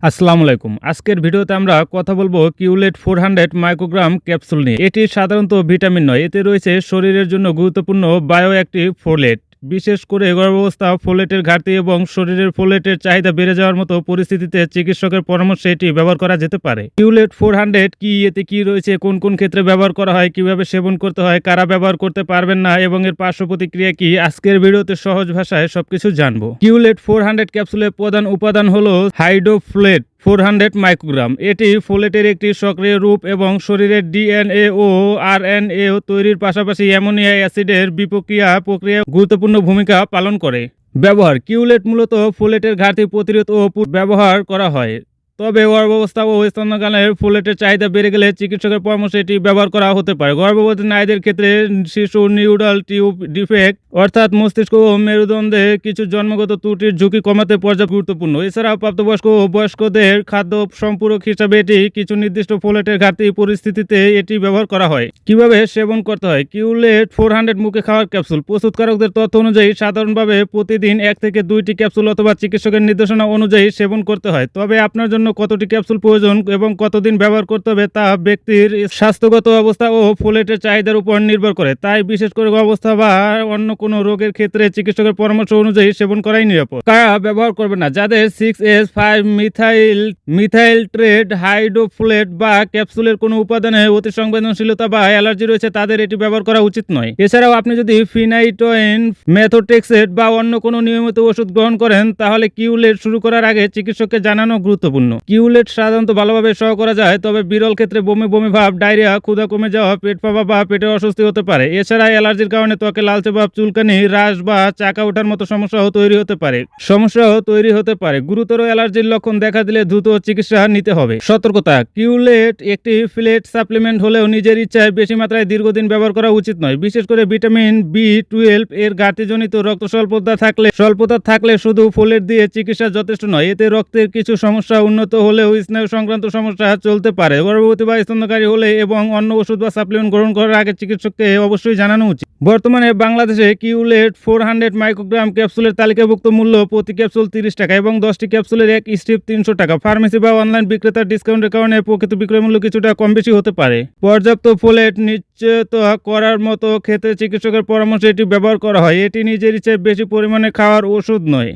আসসালামু আলাইকুম। আজকের ভিডিওতে আমরা কথা বলবো কিউলেট 400 মাইক্রোগ্রাম ক্যাপসুল নিয়ে। এটি সাধারণত ভিটামিন নয়। এতে রয়েছে শরীরের জন্য গুরুত্বপূর্ণ বায়োঅ্যাক্টিভ ফোলেট। বিশেষ করে গর্ভাবস্থা, ফোলেটের ঘাটতি এবং শরীরের ফোলেটের চাহিদা বেড়ে যাওয়ার মতো পরিস্থিতিতে চিকিৎসকের পরামর্শে এটি ব্যবহার করা যেতে পারে। কিউলেট 400 কি, এতে কি রয়েছে, কোন কোন ক্ষেত্রে ব্যবহার করা হয়, কিভাবে সেবন করতে হয়, কারা ব্যবহার করতে পারবেন না এবং এর পার্শ্ব প্রতিক্রিয়া কি, আজকের ভিডিওতে সহজ ভাষায় সবকিছু জানবো। কিউলেট 400 ক্যাপসুলের প্রধান উপাদান হলো হাইড্রোফোলেট 400 মাইক্রোগ্রাম। এটি ফোলেটের একটি সক্রিয় রূপ এবং শরীরের ডিএনএ ও আরএনএ তৈরির পাশাপাশি অ্যামোনিয়া অ্যাসিডের বিপক্রিয়া প্রক্রিয়ায় গুরুত্বপূর্ণ ভূমিকা পালন করে। ব্যবহার: কিউলেট মূলত ফোলেটের ঘাটতি প্রতিরোধ ও ব্যবহার করা হয়। তবে গর্ভাবস্থা ও স্তন্যকালে ফোলেটের চাহিদা বেড়ে গেলে চিকিৎসকের পরামর্শে এটি ব্যবহার করা হতে পারে। গর্ভবতী নারীদের ক্ষেত্রে শিশু নিউরাল টিউব ডিফেক্ট অর্থাৎ মস্তিষ্ক ও মেরুদণ্ডে কিছু জন্মগত ত্রুটির ঝুঁকি কমাতে পর্যাপ্ত গুরুত্বপূর্ণ। এছাড়াও প্রাপ্তবয়স্ক ও বয়স্কদের খাদ্য সম্পূরক হিসাবে এটি কিছু নির্দিষ্ট ফোলেটের ঘাটতি পরিস্থিতিতে এটি ব্যবহার করা হয়। কিভাবে সেবন করতে হয়? কিউলেট 400 মুখে খাওয়ার ক্যাপসুল। প্রস্তুতকারকদের তথ্য অনুযায়ী সাধারণভাবে প্রতিদিন 1 থেকে 2টি ক্যাপসুল অথবা চিকিৎসকের নির্দেশনা অনুযায়ী সেবন করতে হয়। তবে আপনার জন্য কতটি ক্যাপসুল প্রয়োজন এবং কতদিন ব্যবহার করতে হবে তা ব্যক্তির স্বাস্থ্যগত অবস্থা ও ফোলেটের চাহিদার উপর নির্ভর করে। তাই বিশেষ করে অবস্থা বা অন্য কোনো রোগের ক্ষেত্রে চিকিৎসকের পরামর্শ অনুযায়ী সেবন করাই নিরাপদ। কারা ব্যবহার করবে না? যাদের 6S5 মিথাইলট্রেট হাইড্রোফোলেট বা ক্যাপসুলের কোনো উপাদানে অতি সংবেদনশীলতা বা অ্যালার্জি রয়েছে তাদের এটি ব্যবহার করা উচিত নয়। এছাড়াও আপনি যদি ফিনাইটোইন, মেথোট্রেক্সেট বা অন্য কোনো নিয়মিত ওষুধ গ্রহণ করেন তাহলে কিউলেট শুরু করার আগে চিকিৎসককে জানানো গুরুত্বপূর্ণ। কিউলেট সাধারণত ভালোভাবে সহ করা যায়, তবে বিরল ক্ষেত্রে বমি বমি ভাব, ডায়রিয়া, ক্ষুধা কমে যাওয়া, পেট ফাঁপা বা পেটের অস্বস্তি হতে পারে। এছাড়া অ্যালার্জির কারণে ত্বকে লালচে ভাব, চুলকানি, রাশ বা চাকা ওঠার মতো সমস্যাও তৈরি হতে পারে। গুরুতর অ্যালার্জির লক্ষণ দেখা দিলে দ্রুত চিকিৎসা নিতে হবে। সতর্কতা: কিউলেট একটি ফিলেট সাপ্লিমেন্ট হলেও নিজের ইচ্ছায় বেশি মাত্রায় দীর্ঘদিন ব্যবহার করা উচিত নয়। বিশেষ করে ভিটামিন B12 এর ঘাটতিজনিত রক্ত স্বল্পতা থাকলে শুধু ফোলেট দিয়ে চিকিৎসা যথেষ্ট নয়। এতে রক্তের কিছু সমস্যা উন্নত হলেও স্নায়ু সংক্রান্ত সমস্যা চলতে পারে। গর্ভবতী বা স্তন্যকারী হলে এবং অন্য ওষুধ বা সাপ্লিমেন্ট গ্রহণ করার আগে চিকিৎসককে অবশ্যই জানানো উচিত। বর্তমানে বাংলাদেশে কিউলেট 400 মাইক্রোগ্রাম ক্যাপসুলের তালিকাভুক্ত মূল্য প্রতি ক্যাপসুল 30 টাকা এবং 10টি ক্যাপসুলের এক স্ট্রিপ 300 টাকা। ফার্মেসি বা অনলাইন বিক্রেতার ডিসকাউন্টের কারণে প্রকৃত বিক্রয় মূল্য কিছুটা কম বেশি হতে পারে। পর্যাপ্ত ফোলেট নিশ্চিত করার মতো ক্ষেত্রে চিকিৎসকের পরামর্শে এটি ব্যবহার করা হয়। এটি নিজের ইচ্ছায় বেশি পরিমাণে খাওয়ার ওষুধ নয়।